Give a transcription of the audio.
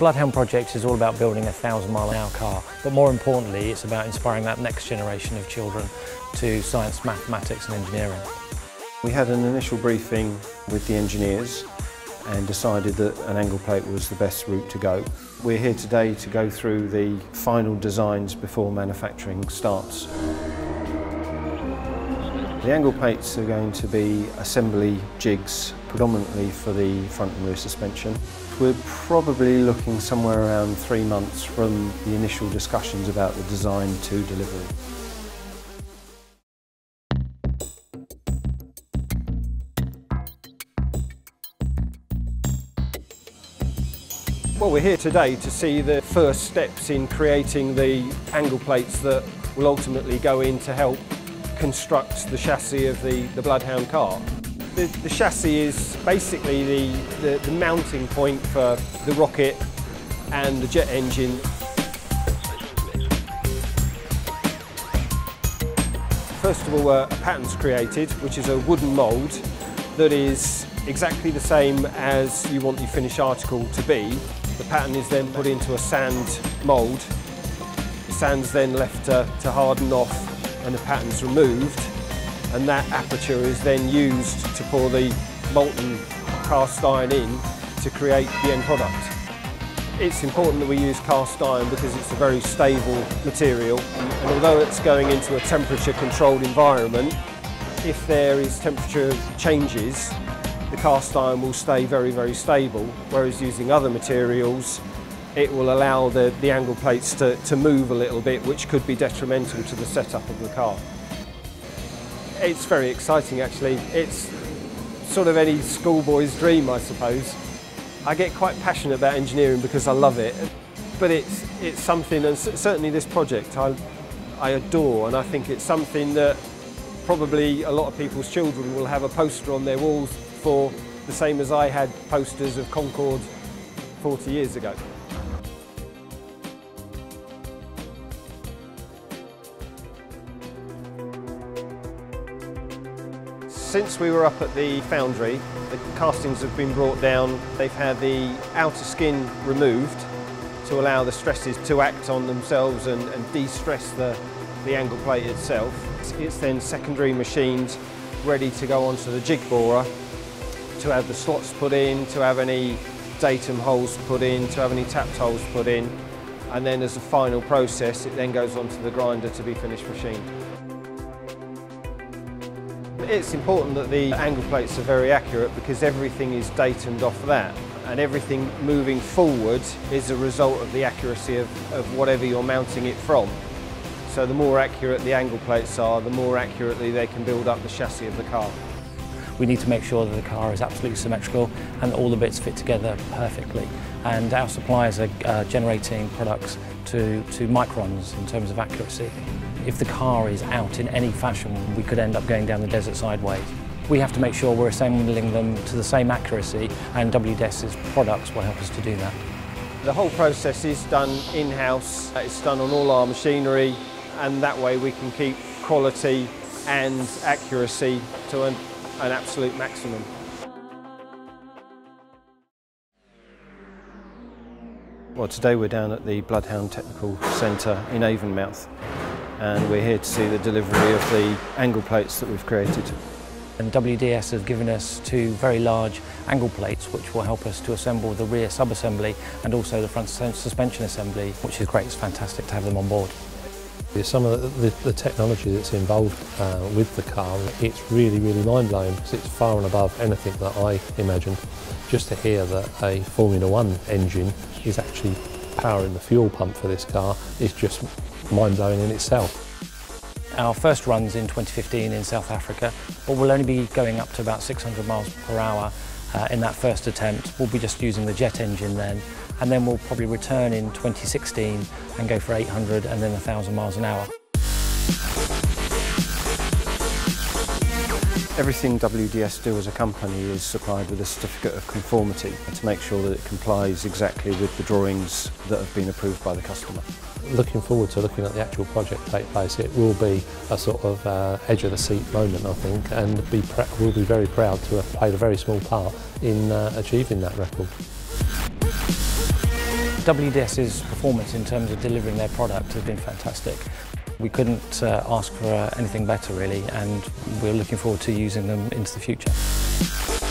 Bloodhound project is all about building a 1,000-mile-an-hour car, but more importantly it's about inspiring that next generation of children to science, mathematics and engineering. We had an initial briefing with the engineers and decided that an angle plate was the best route to go. We're here today to go through the final designs before manufacturing starts. The angle plates are going to be assembly jigs, predominantly for the front and rear suspension. We're probably looking somewhere around 3 months from the initial discussions about the design to delivery. Well, we're here today to see the first steps in creating the angle plates that will ultimately go in to help construct the chassis of the Bloodhound car. The chassis is basically the mounting point for the rocket and the jet engine. First of all, a pattern's created, which is a wooden mould that is exactly the same as you want your finished article to be. The pattern is then put into a sand mould. The sand's then left to harden off and the pattern's removed, and that aperture is then used to pour the molten cast iron in to create the end product. It's important that we use cast iron because it's a very stable material, and although it's going into a temperature controlled environment, if there is temperature changes, the cast iron will stay very, very stable, whereas using other materials it will allow the angle plates to move a little bit, which could be detrimental to the setup of the car. It's very exciting actually. It's sort of any schoolboy's dream, I suppose. I get quite passionate about engineering because I love it, but it's something, and certainly this project I adore, and I think it's something that probably a lot of people's children will have a poster on their walls for, the same as I had posters of Concorde 40 years ago. Since we were up at the foundry, the castings have been brought down. They've had the outer skin removed to allow the stresses to act on themselves and de-stress the angle plate itself. It's then secondary machined, ready to go onto the jig borer, to have the slots put in, to have any datum holes put in, to have any tapped holes put in, and then as a final process it then goes onto the grinder to be finished machined. It's important that the angle plates are very accurate because everything is datumed off that, and everything moving forward is a result of the accuracy of whatever you're mounting it from. So the more accurate the angle plates are, the more accurately they can build up the chassis of the car. We need to make sure that the car is absolutely symmetrical and that all the bits fit together perfectly. And our suppliers are generating products to microns in terms of accuracy. If the car is out in any fashion, we could end up going down the desert sideways. We have to make sure we're assembling them to the same accuracy, and WDS's products will help us to do that. The whole process is done in-house. It's done on all our machinery, and that way we can keep quality and accuracy to an absolute maximum. Well, today we're down at the Bloodhound Technical Centre in Avonmouth, and we're here to see the delivery of the angle plates that we've created. And WDS have given us 2 very large angle plates which will help us to assemble the rear sub-assembly and also the front suspension assembly, which is great. It's fantastic to have them on board. Some of the technology that's involved with the car, it's really, really mind-blowing because it's far and above anything that I imagined. Just to hear that a Formula 1 engine is actually powering the fuel pump for this car is just mind-blowing in itself. Our first run's in 2015 in South Africa, but we'll only be going up to about 600 miles per hour in that first attempt. We'll be just using the jet engine then, and then we'll probably return in 2016 and go for 800 and then 1,000 miles an hour. Everything WDS do as a company is supplied with a certificate of conformity to make sure that it complies exactly with the drawings that have been approved by the customer. Looking forward to looking at the actual project take place, it will be a sort of edge of the seat moment, I think, and we'll be very proud to have played a very small part in achieving that record. WDS's performance in terms of delivering their product has been fantastic. We couldn't ask for anything better really, and we're looking forward to using them into the future.